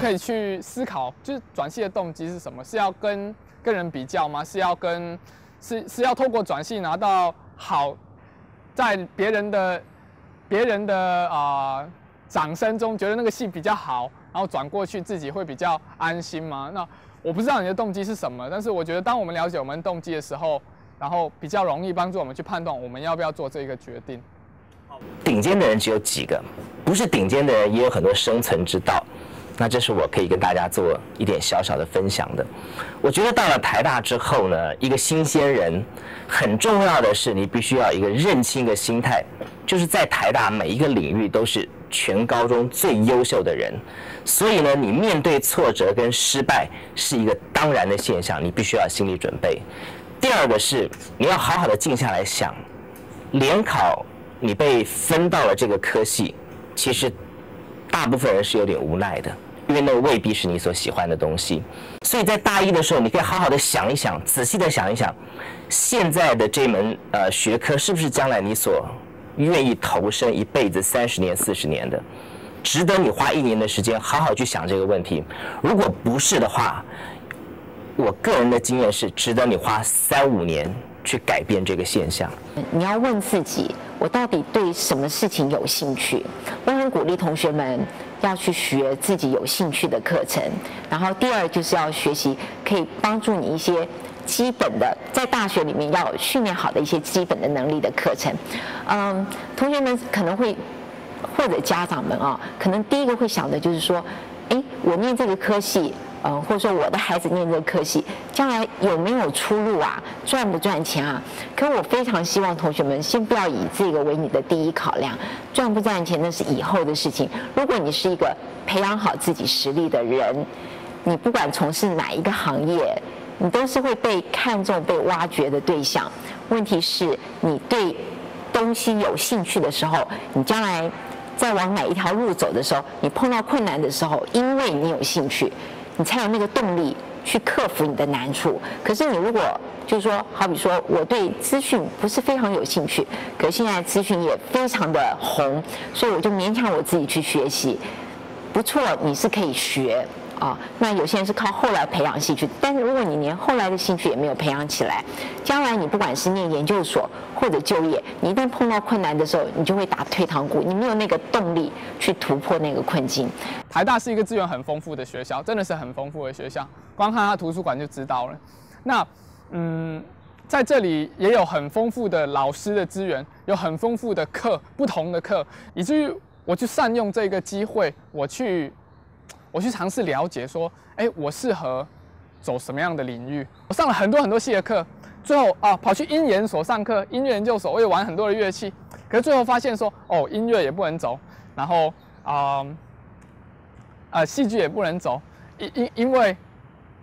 可以去思考，就是转系的动机是什么？是要跟人比较吗？是要透过转系拿到好，在别人的掌声中觉得那个系比较好，然后转过去自己会比较安心吗？那我不知道你的动机是什么，但是我觉得当我们了解我们动机的时候，然后比较容易帮助我们去判断我们要不要做这个决定。顶尖的人只有几个，不是顶尖的人也有很多生存之道。那这是我可以跟大家做一点小小的分享的。我觉得到了台大之后呢，一个新鲜人很重要的是你必须要一个认清的心态，就是在台大每一个领域都是全高中最优秀的人，所以呢，你面对挫折跟失败是一个当然的现象，你必须要心理准备。第二个是你要好好的静下来想，联考你被分到了这个科系，其实大部分人是有点无奈的，因为那未必是你所喜欢的东西。所以在大一的时候，你可以好好的想一想，仔细的想一想，现在的这门学科是不是将来你所愿意投身一辈子30年、40年的，值得你花1年的时间好好去想这个问题。如果不是的话，我个人的经验是，值得你花3、5年去改变这个现象。你要问自己，我到底对什么事情有兴趣？我很鼓励同学们要去学自己有兴趣的课程。然后第二就是要学习可以帮助你一些基本的，在大学里面要训练好的一些基本的能力的课程。同学们可能会或者家长们啊，可能第一个会想的就是说，我念这个科系。或者说我的孩子念这个科系，将来有没有出路啊？赚不赚钱啊？可我非常希望同学们先不要以这个为你的第一考量，赚不赚钱那是以后的事情。如果你是一个培养好自己实力的人，你不管从事哪一个行业，你都是会被看重、被挖掘的对象。问题是你对东西有兴趣的时候，你将来在往哪一条路走的时候，你碰到困难的时候，因为你有兴趣，你才有那个动力去克服你的难处。可是你如果就是说，好比说我对资讯不是非常有兴趣，可是现在资讯也非常的红，所以我就勉强我自己去学习。不错，你是可以学啊。那有些人是靠后来培养兴趣，但是如果你连后来的兴趣也没有培养起来，将来你不管是念研究所或者就业，你一旦碰到困难的时候，你就会打退堂鼓，你没有那个动力去突破那个困境。台大是一个资源很丰富的学校，真的是很丰富的学校，光看它图书馆就知道了。那在这里也有很丰富的老师的资源，有很丰富的课，不同的课，以至于我去善用这个机会，我去尝试了解说，我适合走什么样的领域。我上了很多系的课，最后跑去音研所上课，音乐研究所，我也玩很多的乐器，可是最后发现说，音乐也不能走，然后戏剧也不能走，因为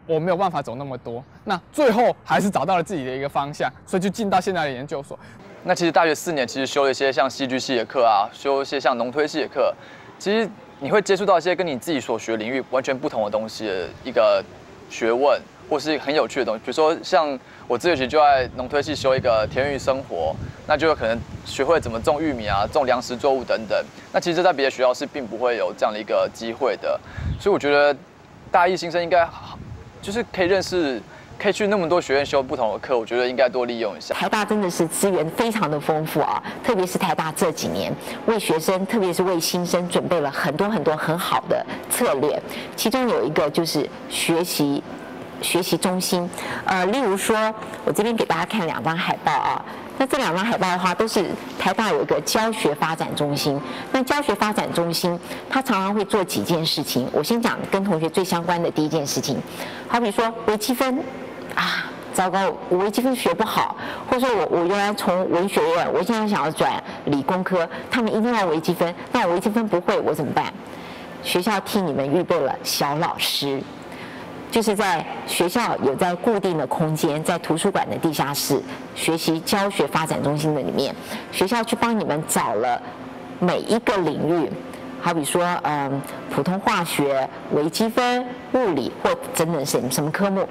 我没有办法走那么多。那最后还是找到了自己的一个方向，所以就进到现在的研究所。那其实大学4年其实修了一些像戏剧系的课啊，修一些像农推系的课，其实你会接触到一些跟你自己所学领域完全不同的东西的一个学问，或是很有趣的东西。比如说像我这学期就在农推系修一个田园生活，那就有可能学会怎么种玉米啊、种粮食作物等等。那其实，在别的学校是并不会有这样的一个机会的，所以我觉得大一新生应该就是可以去那么多学院修不同的课，我觉得应该多利用一下。台大真的是资源非常的丰富啊，特别是台大这几年为学生，特别是为新生准备了很多很好的策略，其中有一个就是学习中心。例如说，我这边给大家看2张海报啊。那这2张海报的话，都是台大有一个教学发展中心。那教学发展中心，它常常会做几件事情。我先讲跟同学最相关的第一件事情，好比说微积分啊，糟糕，我微积分学不好，或者说我原来从文学院，我现在想要转理工科，他们一定要微积分，那我微积分不会，我怎么办？学校替你们预备了小老师。就是在学校有在固定的空间，在图书馆的地下室学习教学发展中心的里面，学校去帮你们找了每一个领域，好比说普通化学、微积分、物理或等等什么科目，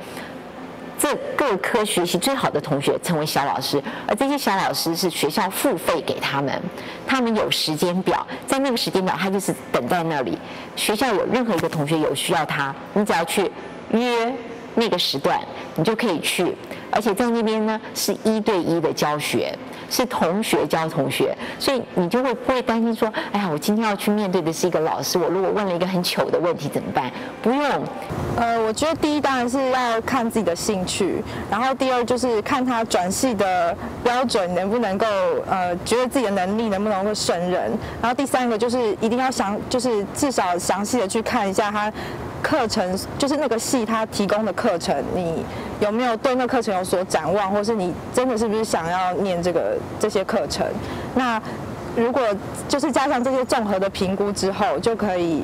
这各科学习最好的同学成为小老师，而这些小老师是学校付费给他们，他们有时间表，在那个时间表他就是等在那里，学校有任何一个同学有需要他，你只要去约那个时段，你就可以去，而且在那边呢是1对1的教学。是同学教同学，所以你就不会担心说，哎呀，我今天要去面对的是一个老师，我如果问了一个很糗的问题怎么办？不用。我觉得第一当然是要看自己的兴趣，然后第二就是看他转系的标准能不能够觉得自己的能力能不能够胜任，然后第三个就是一定要就是至少详细的去看一下他课程，就是那个系他提供的课程，你有没有对那课程有所展望，或是你真的是不是想要念这些课程？那如果就是加上这些综合的评估之后，就可以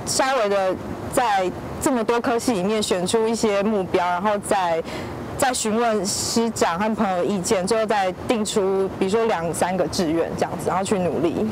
稍微的在这么多科系里面选出一些目标，然后再询问师长和朋友的意见，最后再定出比如说2、3个志愿这样子，然后去努力。